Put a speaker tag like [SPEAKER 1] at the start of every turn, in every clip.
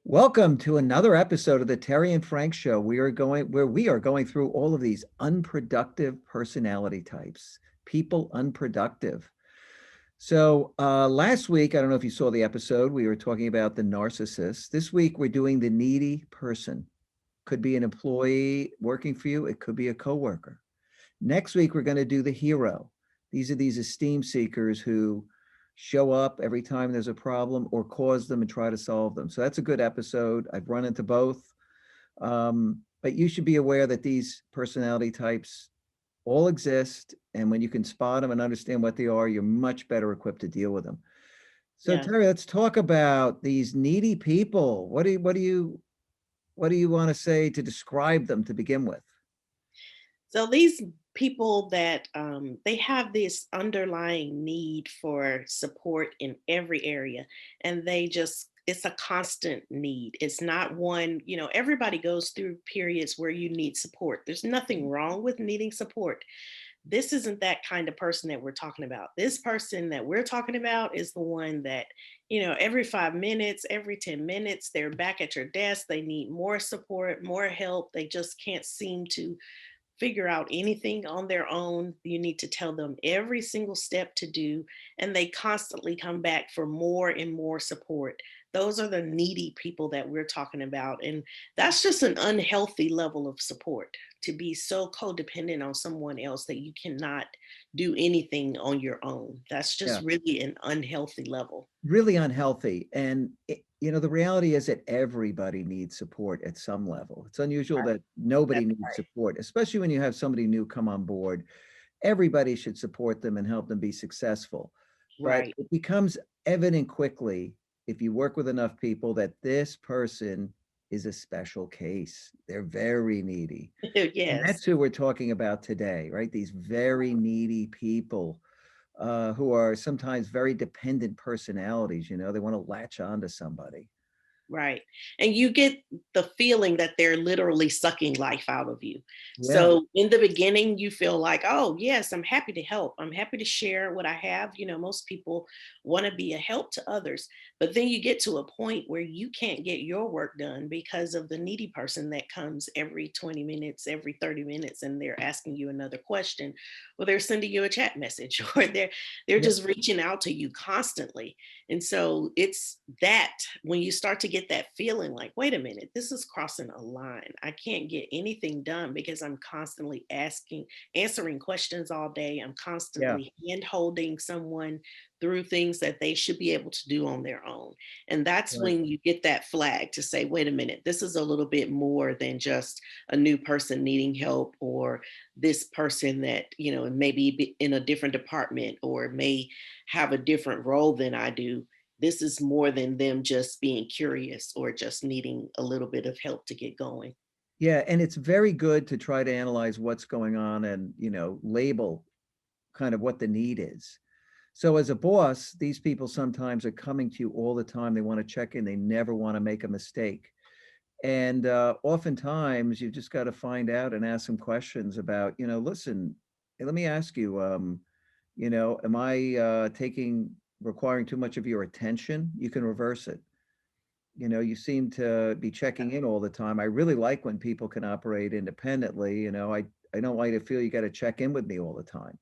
[SPEAKER 1] Welcome to another episode of the Terry and Frank Show. We are going through all of these unproductive personality types, people unproductive. Last week, I don't know if you saw the episode, we were talking about the narcissist. This week we're doing the needy person. Could be an employee working for you, it could be a coworker. Next week we're going to do the hero. These are these esteem seekers who show up every time there's a problem or cause them and try to solve them. So that's a good episode. I've run into both. But you should be aware that these personality types all exist. And when you can spot them and understand what they are, you're much better equipped to deal with them. So
[SPEAKER 2] Yeah.
[SPEAKER 1] Terry, let's talk about these needy people. What do you want to say to describe them to begin with?
[SPEAKER 2] So these people that they have this underlying need for support in every area, and it's a constant need. It's not one, everybody goes through periods where you need support. There's nothing wrong with needing support. This isn't that kind of person that we're talking about. This person that we're talking about is the one that, every 5 minutes, every 10 minutes, they're back at your desk. They need more support, more help. They just can't seem to figure out anything on their own. You need to tell them every single step to do, and they constantly come back for more and more support. Those are the needy people that we're talking about. And that's just an unhealthy level of support, to be so codependent on someone else that you cannot do anything on your own. That's
[SPEAKER 1] Yeah.
[SPEAKER 2] just really an unhealthy level.
[SPEAKER 1] Really unhealthy. And the reality is that everybody needs support at some level. It's unusual
[SPEAKER 2] Right.
[SPEAKER 1] that nobody
[SPEAKER 2] That's
[SPEAKER 1] needs support, especially when you have somebody new come on board. Everybody should support them and help them be successful. But
[SPEAKER 2] right.
[SPEAKER 1] it becomes evident quickly if you work with enough people that this person is a special case. They're very needy. And
[SPEAKER 2] Yes.
[SPEAKER 1] that's who we're talking about today, right? These very needy people who are sometimes very dependent personalities. They want to latch on to somebody.
[SPEAKER 2] Right. And you get the feeling that they're literally sucking life out of you.
[SPEAKER 1] Yeah,
[SPEAKER 2] So in the beginning, you feel like, oh, yes, I'm happy to help. I'm happy to share what I have. Most people want to be a help to others. But then you get to a point where you can't get your work done because of the needy person that comes every 20 minutes, every 30 minutes, and they're asking you another question, or they're sending you a chat message, or they're
[SPEAKER 1] yeah,
[SPEAKER 2] just reaching out to you constantly. And so it's that when you start to get that feeling like, wait a minute, this is crossing a line. I can't get anything done because I'm constantly answering questions all day. I'm
[SPEAKER 1] yeah,
[SPEAKER 2] constantly hand holding someone through things that they should be able to do on their own. And that's
[SPEAKER 1] right.
[SPEAKER 2] when you get that flag to say, wait a minute, this is a little bit more than just a new person needing help, or this person that, maybe be in a different department or may have a different role than I do. This is more than them just being curious or just needing a little bit of help to get going.
[SPEAKER 1] Yeah, and it's very good to try to analyze what's going on and, label kind of what the need is. So as a boss, these people sometimes are coming to you all the time. They want to check in. They never want to make a mistake. And oftentimes you've just got to find out and ask some questions about, listen, hey, let me ask you, am I requiring too much of your attention? You can reverse it. You seem to be checking in all the time. I really like when people can operate independently. I don't like to feel you got to check in with me all the time.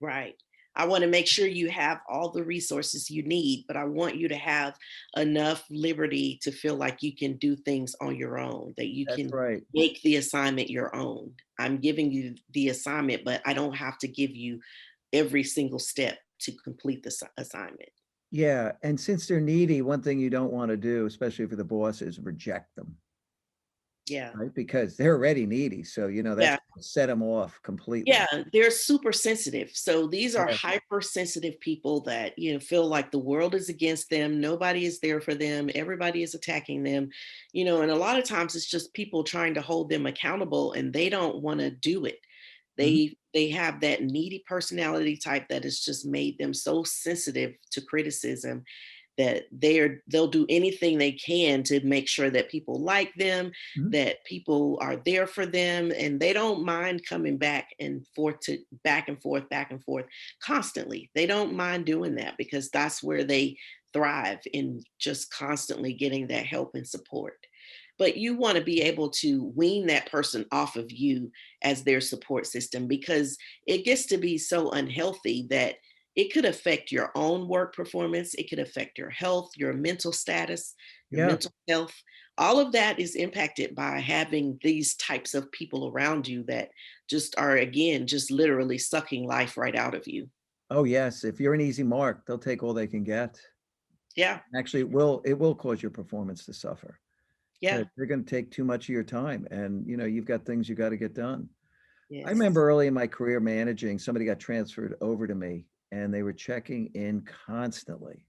[SPEAKER 2] Right. I want to make sure you have all the resources you need, but I want you to have enough liberty to feel like you can do things on your own, that you
[SPEAKER 1] That's
[SPEAKER 2] can
[SPEAKER 1] right.
[SPEAKER 2] make the assignment your own. I'm giving you the assignment, but I don't have to give you every single step to complete the assignment.
[SPEAKER 1] Yeah, and since they're needy, one thing you don't want to do, especially for the boss, is reject them,
[SPEAKER 2] Yeah.
[SPEAKER 1] right? Because they're already needy. So, that's
[SPEAKER 2] Yeah.
[SPEAKER 1] gonna set them off completely.
[SPEAKER 2] Yeah, they're super sensitive. So these are
[SPEAKER 1] Yeah.
[SPEAKER 2] hypersensitive people that, feel like the world is against them. Nobody is there for them. Everybody is attacking them. And a lot of times it's just people trying to hold them accountable and they don't want to do it.
[SPEAKER 1] Mhm.
[SPEAKER 2] They have that needy personality type that has just made them so sensitive to criticism that they'll do anything they can to make sure that people like them,
[SPEAKER 1] Mhm.
[SPEAKER 2] that people are there for them, and they don't mind coming back and forth constantly. They don't mind doing that because that's where they thrive in just constantly getting that help and support. But you want to be able to wean that person off of you as their support system, because it gets to be so unhealthy that it could affect your own work performance. It could affect your health, your mental status, your
[SPEAKER 1] Yeah.
[SPEAKER 2] mental health. All of that is impacted by having these types of people around you that just are, again, just literally sucking life right out of you.
[SPEAKER 1] Oh, yes. If you're an easy mark, they'll take all they can get.
[SPEAKER 2] Yeah.
[SPEAKER 1] Actually, it will cause your performance to suffer because
[SPEAKER 2] Yeah.
[SPEAKER 1] they're going to take too much of your time, and you've got things you got to get done. I
[SPEAKER 2] Yes.
[SPEAKER 1] remember early in my career managing, somebody got transferred over to me, and they were checking in constantly.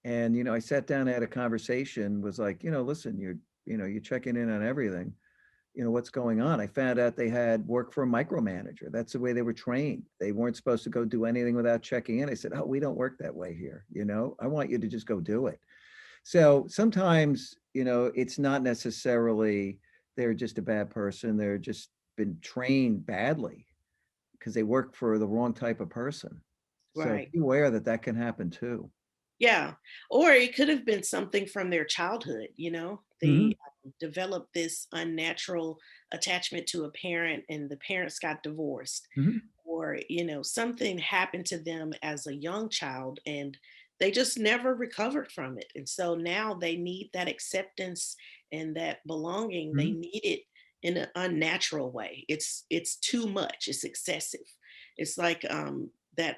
[SPEAKER 1] And I sat down, had a conversation, was like, listen, you're checking in on everything. What's going on? I found out they had work for a micromanager. That's the way they were trained. They weren't supposed to go do anything without checking in. I said, oh, we don't work that way here. I want you to just go do it. So sometimes, it's not necessarily they're just a bad person. They're just been trained badly because they work for the wrong type of person. So
[SPEAKER 2] Right.
[SPEAKER 1] be aware that that can happen too.
[SPEAKER 2] Yeah. Or it could have been something from their childhood,
[SPEAKER 1] Hmm.
[SPEAKER 2] they developed this unnatural attachment to a parent and the parents got divorced,
[SPEAKER 1] Hmm.
[SPEAKER 2] or something happened to them as a young child and they just never recovered from it, and so now they need that acceptance and that belonging. They
[SPEAKER 1] Hmm.
[SPEAKER 2] need it in an unnatural way. It's too much, it's excessive. It's like that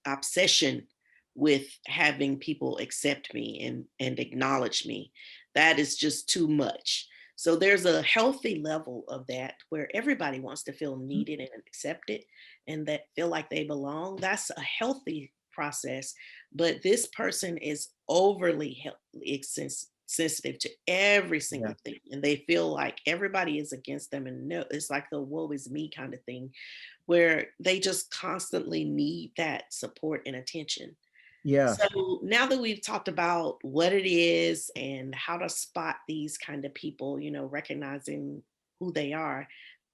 [SPEAKER 2] obsession with having people accept me and acknowledge me. That is just too much. So there's a healthy level of that where everybody wants to feel needed and accepted and that feel like they belong. That's a healthy process. But this person is overly sensitive to every
[SPEAKER 1] Yeah.
[SPEAKER 2] single thing. And they feel like everybody is against them. And no, it's like the woe is me kind of thing where they just constantly need that support and attention.
[SPEAKER 1] Yeah.
[SPEAKER 2] So now that we've talked about what it is and how to spot these kind of people, recognizing who they are,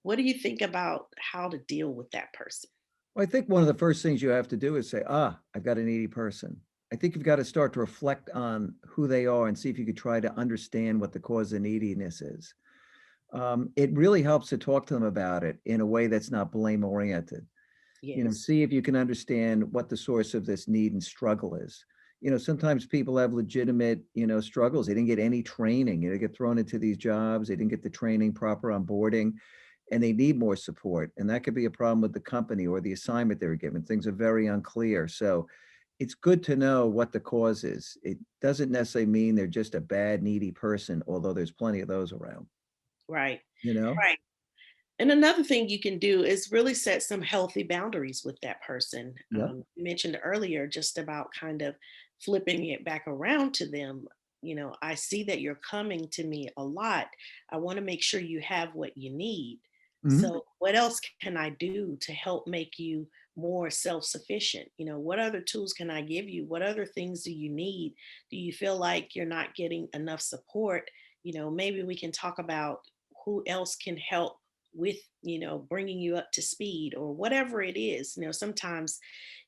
[SPEAKER 2] what do you think about how to deal with that person?
[SPEAKER 1] Well, I think one of the first things you have to do is say, I've got a needy person. I think you've got to start to reflect on who they are and see if you could try to understand what the cause of neediness is. It really helps to talk to them about it in a way that's not blame oriented.
[SPEAKER 2] Yes.
[SPEAKER 1] See if you can understand what the source of this need and struggle is. Sometimes people have legitimate, struggles. They didn't get any training. They get thrown into these jobs. They didn't get the training, proper onboarding, and they need more support. And that could be a problem with the company or the assignment they were given. Things are very unclear. So it's good to know what the cause is. It doesn't necessarily mean they're just a bad, needy person, although there's plenty of those around,
[SPEAKER 2] Right.
[SPEAKER 1] you know?
[SPEAKER 2] Right. And another thing you can do is really set some healthy boundaries with that person.
[SPEAKER 1] Yep.
[SPEAKER 2] You mentioned earlier just about kind of flipping it back around to them. I see that you're coming to me a lot. I want to make sure you have what you need.
[SPEAKER 1] Mhm.
[SPEAKER 2] So, what else can I do to help make you more self sufficient? What other tools can I give you? What other things do you need? Do you feel like you're not getting enough support? Maybe we can talk about who else can help with bringing you up to speed or whatever it is. Sometimes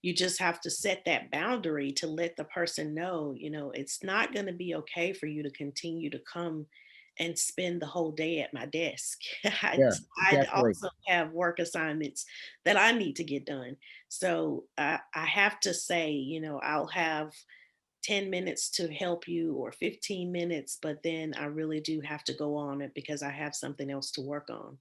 [SPEAKER 2] you just have to set that boundary to let the person know it's not going to be okay for you to continue to come and spend the whole day at my desk. i
[SPEAKER 1] Yeah,
[SPEAKER 2] i
[SPEAKER 1] definitely.
[SPEAKER 2] also have work assignments that I need to get done, so I have to say I'll have 10 minutes to help you or 15 minutes, but then I really do have to go on it because I have something else to work on.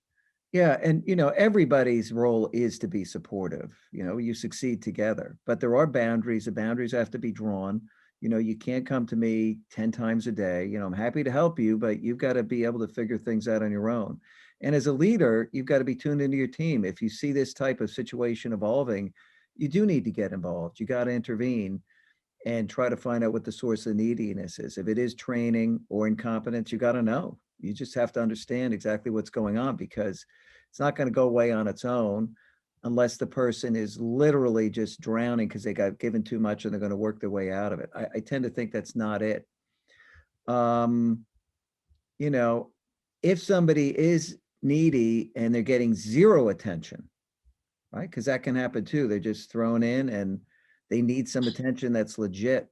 [SPEAKER 1] Yeah, and everybody's role is to be supportive. You succeed together, but there are boundaries. The boundaries have to be drawn. You can't come to me 10 times a day. I'm happy to help you, but you've got to be able to figure things out on your own. And as a leader, you've got to be tuned into your team. If you see this type of situation evolving, you do need to get involved. You got to intervene and try to find out what the source of neediness is. If it is training or incompetence, you got to know. You just have to understand exactly what's going on because it's not going to go away on its own unless the person is literally just drowning because they got given too much and they're going to work their way out of it. I tend to think that's not it. Um, you know, if somebody is needy and they're getting zero attention, right? Because that can happen too. They're just thrown in and they need some attention that's legit.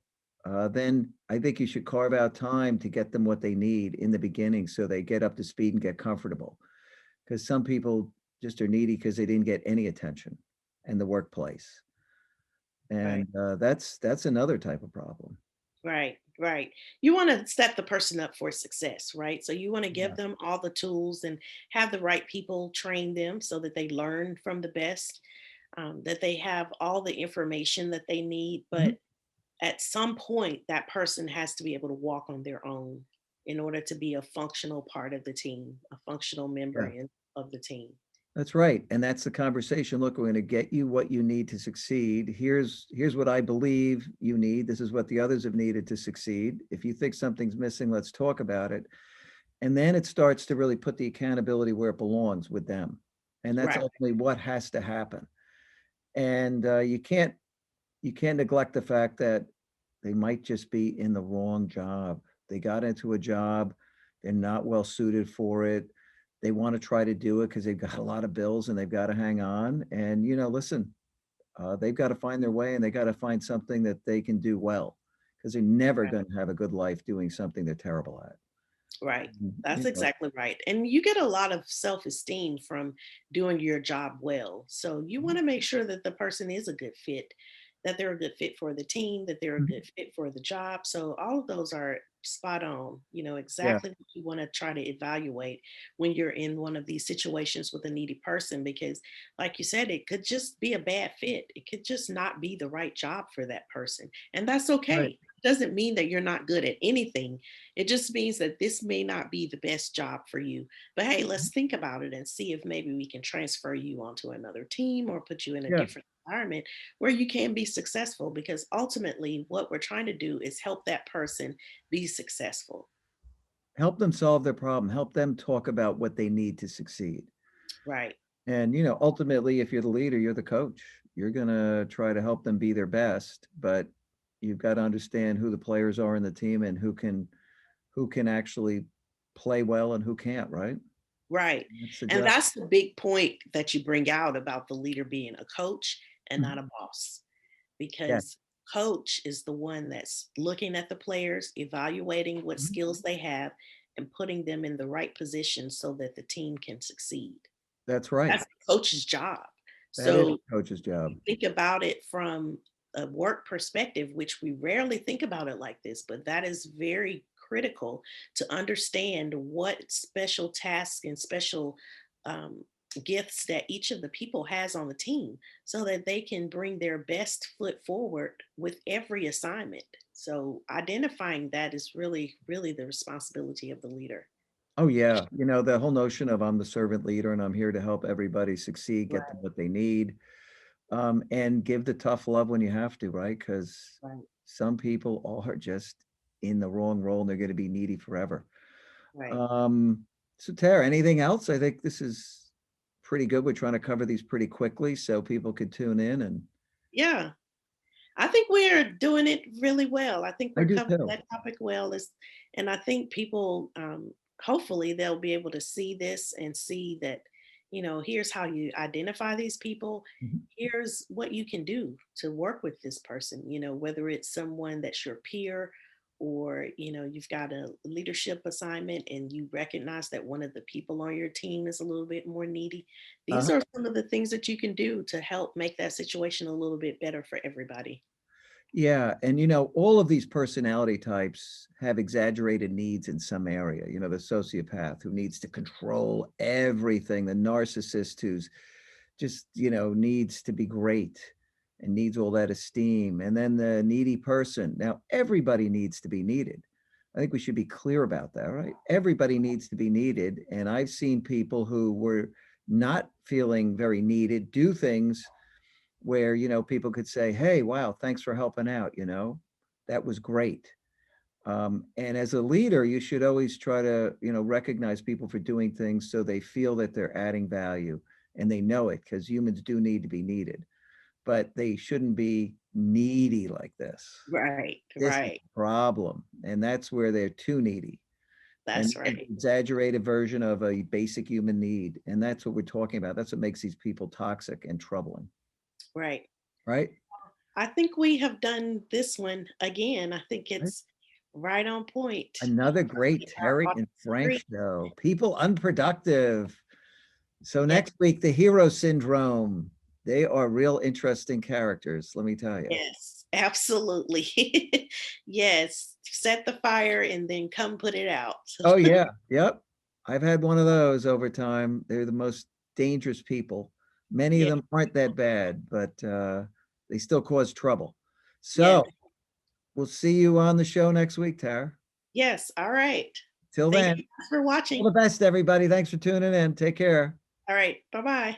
[SPEAKER 1] then I think you should carve out time to get them what they need in the beginning so they get up to speed and get comfortable. Because some people just are needy because they didn't get any attention in the workplace.
[SPEAKER 2] Right.
[SPEAKER 1] And that's another type of problem.
[SPEAKER 2] Right, right. You want to set the person up for success, right? So you want to give
[SPEAKER 1] Yeah.
[SPEAKER 2] them all the tools and have the right people train them so that they learn from the best, that they have all the information that they need.
[SPEAKER 1] Mhm.
[SPEAKER 2] But at some point, that person has to be able to walk on their own in order to be a functional part of the team, a functional member
[SPEAKER 1] Yeah.
[SPEAKER 2] of the team.
[SPEAKER 1] That's right, and that's the conversation. Look, we're gonna get you what you need to succeed. Here's what I believe you need. This is what the others have needed to succeed. If you think something's missing, let's talk about it. And then it starts to really put the accountability where it belongs with them. And that's
[SPEAKER 2] Right,
[SPEAKER 1] ultimately what has to happen. And you can't neglect the fact that they might just be in the wrong job. They got into a job, they're not well suited for it. They want to try to do it because they've got a lot of bills and they've got to hang on. And listen, they've got to find their way and they got to find something that they can do well because they're never
[SPEAKER 2] right.
[SPEAKER 1] going to have a good life doing something they're terrible at.
[SPEAKER 2] Right.
[SPEAKER 1] Mm,
[SPEAKER 2] That's exactly right. And you get a lot of self esteem from doing your job well. So you want
[SPEAKER 1] mhm,
[SPEAKER 2] to make sure that the person is a good fit, that they're a good fit for the team, that they're a
[SPEAKER 1] mhm.
[SPEAKER 2] good fit for the job. So all of those are spot on,
[SPEAKER 1] Yeah,
[SPEAKER 2] exactly what you want to try to evaluate when you're in one of these situations with a needy person. Because, like you said, it could just be a bad fit, it could just not be the right job for that person. And that's
[SPEAKER 1] right.
[SPEAKER 2] okay. It doesn't mean that you're not good at anything. It just means that this may not be the best job for you. But hey, let's think about it and see if maybe we can transfer you onto another team or put you in a
[SPEAKER 1] Yeah.
[SPEAKER 2] different environment where you can be successful. Because ultimately, what we're trying to do is help that person be successful.
[SPEAKER 1] Help them solve their problem. Help them talk about what they need to succeed.
[SPEAKER 2] Right,
[SPEAKER 1] And, ultimately, if you're the leader, you're the coach. You're gonna try to help them be their best, but you've got to understand who the players are in the team and who can actually play well and who can't, right?
[SPEAKER 2] right.
[SPEAKER 1] That's the
[SPEAKER 2] And
[SPEAKER 1] job.
[SPEAKER 2] that's the big point that you bring out about the leader being a coach and
[SPEAKER 1] Mhm.
[SPEAKER 2] not a boss.
[SPEAKER 1] Yeah.
[SPEAKER 2] Because coach is the one that's looking at the players, evaluating what
[SPEAKER 1] Mhm.
[SPEAKER 2] skills they have, and putting them in the right position so that the team can succeed.
[SPEAKER 1] That's right.
[SPEAKER 2] That's the coach's job.
[SPEAKER 1] That is
[SPEAKER 2] So
[SPEAKER 1] the coach's job.
[SPEAKER 2] think about it from a work perspective, which we rarely think about it like this, but that is very critical to understand what special tasks and special um, gifts that each of the people has on the team so that they can bring their best foot forward with every assignment. So identifying that is really, really the responsibility of the leader.
[SPEAKER 1] Oh, yeah. The whole notion of I'm the servant leader and I'm here to help everybody succeed, get them
[SPEAKER 2] Right,
[SPEAKER 1] what they need, and give the tough love when you have to, right? Because
[SPEAKER 2] right,
[SPEAKER 1] some people are just in the wrong role and they're going to be needy forever.
[SPEAKER 2] right.
[SPEAKER 1] Um, so Tara, anything else? I think this is pretty good. We're trying to cover these pretty quickly so people could tune in, and
[SPEAKER 2] Yeah. I think we're doing it really well. I think
[SPEAKER 1] I
[SPEAKER 2] we're
[SPEAKER 1] do
[SPEAKER 2] covering
[SPEAKER 1] too.
[SPEAKER 2] that topic well. And I think people, hopefully, they'll be able to see this and see that, here's how you identify these people.
[SPEAKER 1] Mhm.
[SPEAKER 2] Here's what you can do to work with this person, whether it's someone that's your peer or, you've got a leadership assignment and you recognize that one of the people on your team is a little bit more needy. These
[SPEAKER 1] Uh-huh.
[SPEAKER 2] are some of the things that you can do to help make that situation a little bit better for everybody.
[SPEAKER 1] Yeah, and all of these personality types have exaggerated needs in some area. The sociopath who needs to control everything, the narcissist who's just, needs to be great and needs all that esteem, and then the needy person. Now, everybody needs to be needed. I think we should be clear about that, right? Everybody needs to be needed, and I've seen people who were not feeling very needed do things where people could say, hey, wow, thanks for helping out, that was great. And as a leader, you should always try to recognize people for doing things so they feel that they're adding value and they know it, because humans do need to be needed, but they shouldn't be needy like this.
[SPEAKER 2] Right,
[SPEAKER 1] This is
[SPEAKER 2] right.
[SPEAKER 1] the problem, and that's where they're too needy, and
[SPEAKER 2] That's
[SPEAKER 1] it's
[SPEAKER 2] right.
[SPEAKER 1] an exaggerated version of a basic human need, and that's what we're talking about. That's what makes these people toxic and troubling,
[SPEAKER 2] Right.
[SPEAKER 1] right?
[SPEAKER 2] I think we have done this one again. I think
[SPEAKER 1] Right?
[SPEAKER 2] it's right on point.
[SPEAKER 1] Another great
[SPEAKER 2] Our
[SPEAKER 1] Terry and Frank
[SPEAKER 2] audience
[SPEAKER 1] show. People unproductive. So
[SPEAKER 2] agree.
[SPEAKER 1] next week, the hero syndrome. They are real interesting characters, let me tell you.
[SPEAKER 2] Yes, absolutely. Yes, set the fire and then come put it out.
[SPEAKER 1] Oh, yeah. Yep. I've had one of those over time. They're the most dangerous people. Many of
[SPEAKER 2] Yeah,
[SPEAKER 1] them aren't that bad, but they still cause trouble.
[SPEAKER 2] yes,
[SPEAKER 1] So we'll see you on the show next week, Tara.
[SPEAKER 2] yes. All right.
[SPEAKER 1] Till
[SPEAKER 2] Thank
[SPEAKER 1] then,
[SPEAKER 2] you for
[SPEAKER 1] all the
[SPEAKER 2] watching.
[SPEAKER 1] best, everybody. Thanks for tuning in. Take care.
[SPEAKER 2] All right. Bye bye.